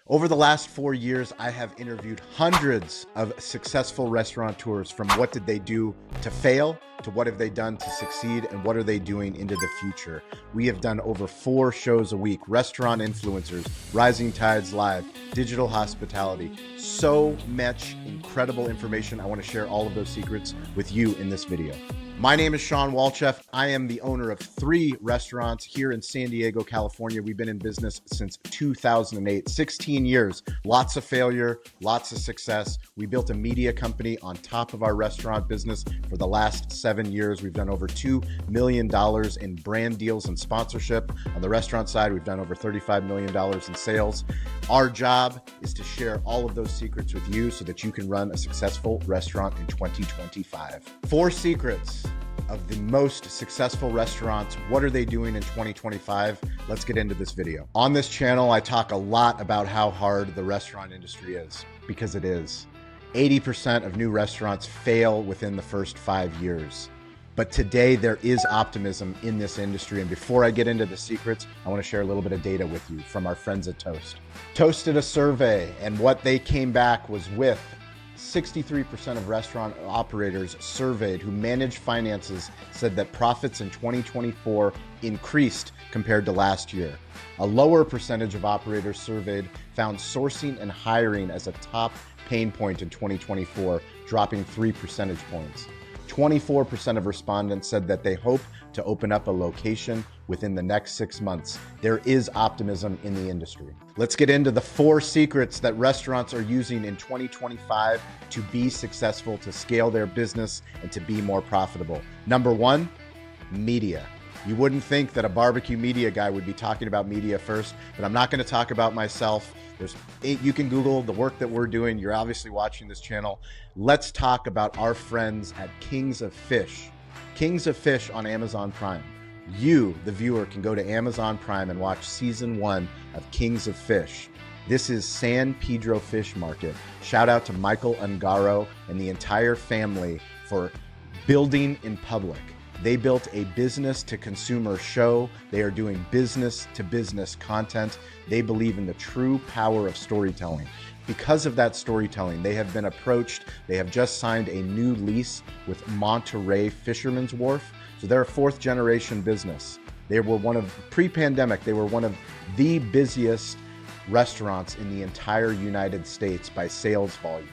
Over the last 4 years, I have interviewed hundreds of successful restaurateurs, from what did they do to fail, to what have they done to succeed, and what are they doing into the future. We have done over 4 shows a week: restaurant influencers, Rising Tides Live, digital hospitality. So much incredible information. I want to share all of those secrets with you in this video. My name is Sean Walchef. I am the owner of 3 restaurants here in San Diego, California. We've been in business since 2008, 16 years, lots of failure, lots of success. We built a media company on top of our restaurant business for the last 7 years. We've done over $2 million in brand deals and sponsorship. On the restaurant side, we've done over $35 million in sales. Our job is to share all of those secrets with you so that you can run a successful restaurant in 2025. 4 secrets of the most successful restaurants. What are they doing in 2025? Let's get into this video. On this channel, I talk a lot about how hard the restaurant industry is, because it is. 80% of new restaurants fail within the first 5 years. But today there is optimism in this industry. And before I get into the secrets, I want to share a little bit of data with you from our friends at Toast. Toast did a survey, and what they came back was with 63% of restaurant operators surveyed who manage finances said that profits in 2024 increased compared to last year. A lower percentage of operators surveyed found sourcing and hiring as a top pain point in 2024, dropping 3 percentage points. 24% of respondents said that they hope to open up a location within the next 6 months. There is optimism in the industry. Let's get into the 4 secrets that restaurants are using in 2025 to be successful, to scale their business, and to be more profitable. Number 1, media. You wouldn't think that a barbecue media guy would be talking about media first, but I'm not going to talk about myself. You can Google the work that we're doing. You're obviously watching this channel. Let's talk about our friends at Kings of Fish. Kings of Fish on Amazon Prime. You, the viewer, can go to Amazon Prime and watch season 1 of Kings of Fish. This is San Pedro Fish Market. Shout out to Michael Ungaro and the entire family for building in public. They built a business to consumer show. They are doing business to business content. They believe in the true power of storytelling. Because of that storytelling, they have been approached. They have just signed a new lease with Monterey Fisherman's Wharf. So they're a 4th generation business. They were pre-pandemic, they were one of the busiest restaurants in the entire United States by sales volume.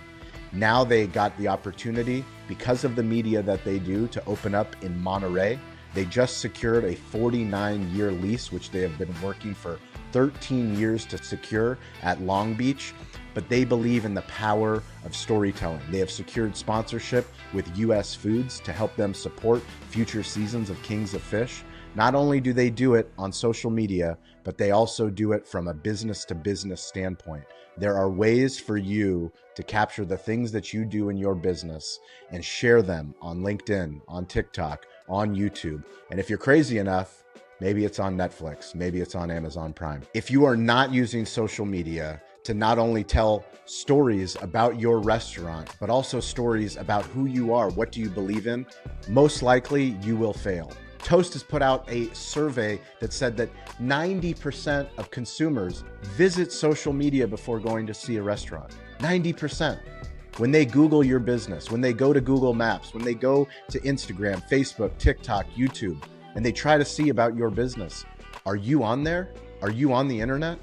Now they got the opportunity, because of the media that they do, to open up in Monterey. They just secured a 49-year lease, which they have been working for 13 years to secure at Long Beach. But they believe in the power of storytelling. They have secured sponsorship with US Foods to help them support future seasons of Kings of Fish. Not only do they do it on social media, but they also do it from a business to business standpoint. There are ways for you to capture the things that you do in your business and share them on LinkedIn, on TikTok, on YouTube. And if you're crazy enough, maybe it's on Netflix, maybe it's on Amazon Prime. If you are not using social media to not only tell stories about your restaurant, but also stories about who you are, what do you believe in, most likely you will fail. Toast has put out a survey that said that 90% of consumers visit social media before going to see a restaurant. 90%. When they Google your business, when they go to Google Maps, when they go to Instagram, Facebook, TikTok, YouTube, and they try to see about your business, are you on there? Are you on the internet?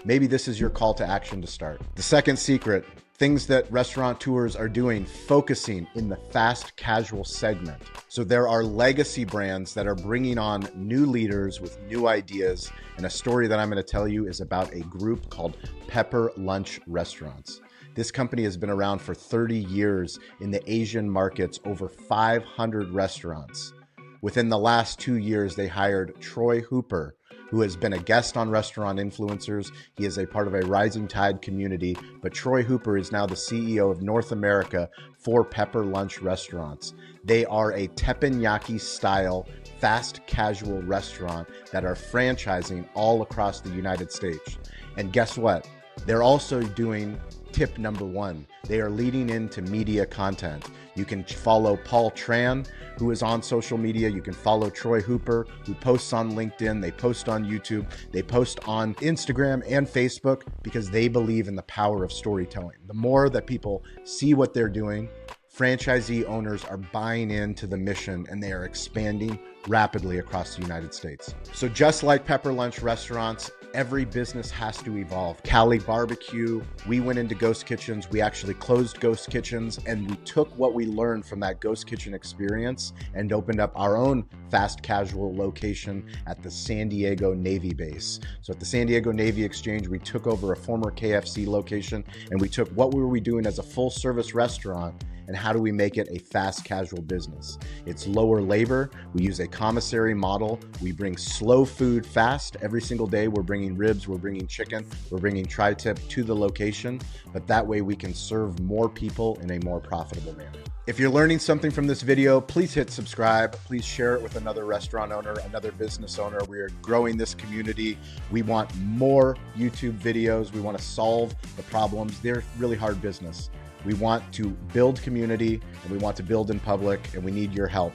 Maybe this is your call to action to start. The second secret, things that restaurateurs are doing, focusing in the fast casual segment. So there are legacy brands that are bringing on new leaders with new ideas. And a story that I'm going to tell you is about a group called Pepper Lunch Restaurants. This company has been around for 30 years in the Asian markets, over 500 restaurants. Within the last 2 years, they hired Troy Hooper, who has been a guest on Restaurant Influencers. He is a part of a Rising Tide community, but Troy Hooper is now the CEO of North America for Pepper Lunch Restaurants. They are a teppanyaki style fast casual restaurant that are franchising all across the United States. And guess what? They're also doing tip number one. They are leading into media content. You can follow Paul Tran, who is on social media. You can follow Troy Hooper, who posts on LinkedIn. They post on YouTube. They post on Instagram and Facebook because they believe in the power of storytelling. The more that people see what they're doing, franchisee owners are buying into the mission and they are expanding rapidly across the United States. So just like Pepper Lunch restaurants, every business has to evolve. Cali Barbecue, we went into ghost kitchens. We actually closed ghost kitchens and we took what we learned from that ghost kitchen experience and opened up our own fast casual location at the San Diego Navy base. So at the San Diego Navy Exchange, we took over a former KFC location and we took what were we doing as a full service restaurant and how do we make it a fast casual business? It's lower labor. We use a commissary model. We bring slow food fast. Every single day, we're bringing ribs, we're bringing chicken, we're bringing tri-tip to the location, but that way we can serve more people in a more profitable manner. If you're learning something from this video, please hit subscribe. Please share it with another restaurant owner, another business owner. We are growing this community. We want more YouTube videos. We want to solve the problems. They're really hard business. We want to build community and we want to build in public and we need your help.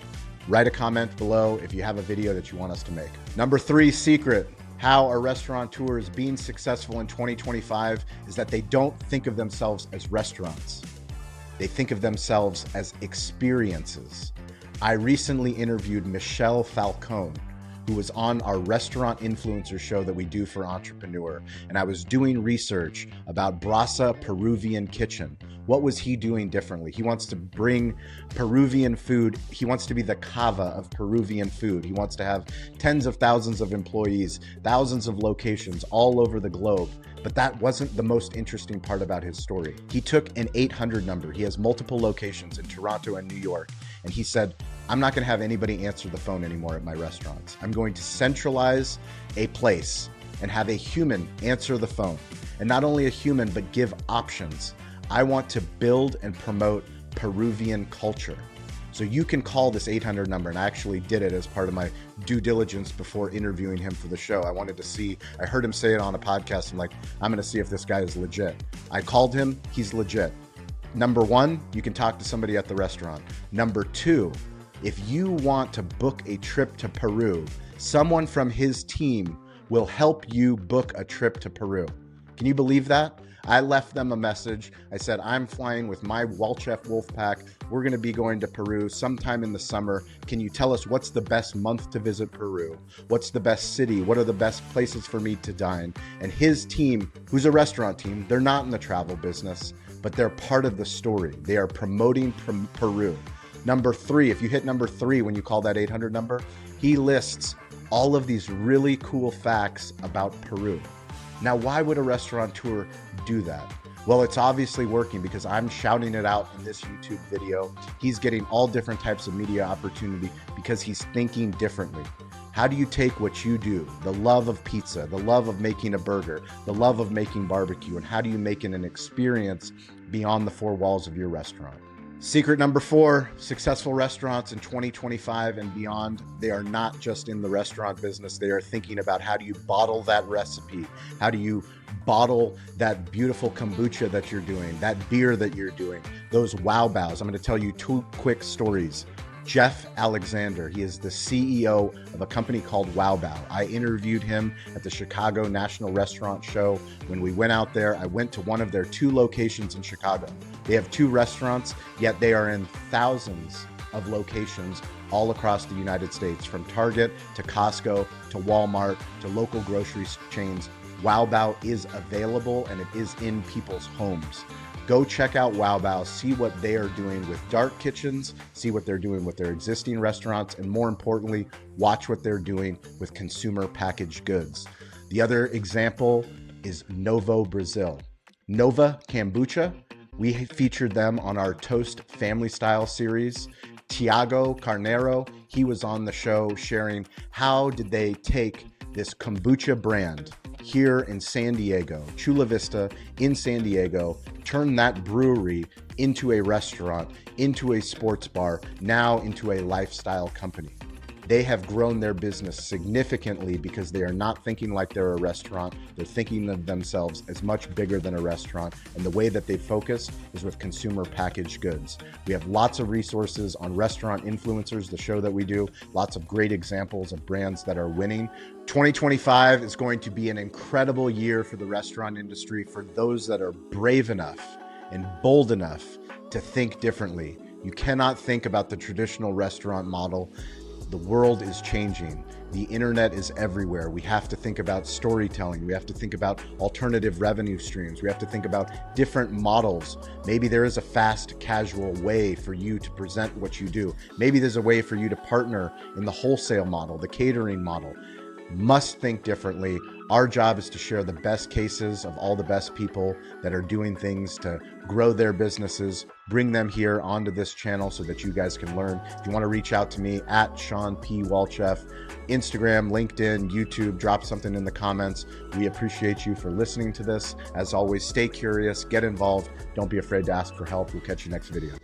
Write a comment below if you have a video that you want us to make. Number 3 secret, how are restaurateurs being successful in 2025 is that they don't think of themselves as restaurants. They think of themselves as experiences. I recently interviewed Michel Falcon, who was on our restaurant influencer show that we do for Entrepreneur. And I was doing research about Brasa Peruvian Kitchen. What was he doing differently? He wants to bring Peruvian food. He wants to be the Cava of Peruvian food. He wants to have tens of thousands of employees, thousands of locations all over the globe. But that wasn't the most interesting part about his story. He took an 800 number. He has multiple locations in Toronto and New York. And he said, I'm not gonna have anybody answer the phone anymore at my restaurants. I'm going to centralize a place and have a human answer the phone. And not only a human, but give options. I want to build and promote Peruvian culture. So you can call this 800 number, and I actually did it as part of my due diligence before interviewing him for the show. I wanted to see, I heard him say it on a podcast. I'm like, I'm gonna see if this guy is legit. I called him, he's legit. Number 1, you can talk to somebody at the restaurant. Number 2, if you want to book a trip to Peru, someone from his team will help you book a trip to Peru. Can you believe that? I left them a message. I said, I'm flying with my Walchef Wolfpack. We're going to be going to Peru sometime in the summer. Can you tell us what's the best month to visit Peru? What's the best city? What are the best places for me to dine? And his team, who's a restaurant team, they're not in the travel business, but they're part of the story. They are promoting Peru. Number 3, if you hit number 3 when you call that 800 number, he lists all of these really cool facts about Peru. Now, why would a restaurateur do that? Well, it's obviously working because I'm shouting it out in this YouTube video. He's getting all different types of media opportunity because he's thinking differently. How do you take what you do, the love of pizza, the love of making a burger, the love of making barbecue, and how do you make it an experience beyond the 4 walls of your restaurant? Secret number 4, successful restaurants in 2025 and beyond, they are not just in the restaurant business. They are thinking about how do you bottle that recipe? How do you bottle that beautiful kombucha that you're doing, that beer that you're doing, those wow bows? I'm going to tell you 2 quick stories. Jeff Alexander, he is the CEO of a company called Wow Bao. I interviewed him at the Chicago National Restaurant Show. When we went out there, I went to one of their 2 locations in Chicago. They have 2 restaurants, yet they are in thousands of locations all across the United States, from Target to Costco to Walmart to local grocery chains. Wow Bao is available and it is in people's homes. Go check out Wow Bao, see what they are doing with dark kitchens, see what they're doing with their existing restaurants, and more importantly, watch what they're doing with consumer packaged goods. The other example is Novo Brazil. Nova Kombucha, we featured them on our Toast Family Style series. Tiago Carneiro, he was on the show sharing how did they take this kombucha brand here in San Diego, Chula Vista in San Diego, turn that brewery into a restaurant, into a sports bar, now into a lifestyle company. they have grown their business significantly because they are not thinking like they're a restaurant. They're thinking of themselves as much bigger than a restaurant. And the way that they focus is with consumer packaged goods. We have lots of resources on Restaurant Influencers, the show that we do, lots of great examples of brands that are winning. 2025 is going to be an incredible year for the restaurant industry for those that are brave enough and bold enough to think differently. You cannot think about the traditional restaurant model. The world is changing. The internet is everywhere. We have to think about storytelling. We have to think about alternative revenue streams. We have to think about different models. Maybe there is a fast, casual way for you to present what you do. Maybe there's a way for you to partner in the wholesale model, the catering model. Must think differently. Our job is to share the best cases of all the best people that are doing things to grow their businesses, bring them here onto this channel so that you guys can learn. If you want to reach out to me at Sean P. Walchef, Instagram, LinkedIn, YouTube, drop something in the comments. We appreciate you for listening to this. As always, stay curious, get involved. Don't be afraid to ask for help. We'll catch you next video.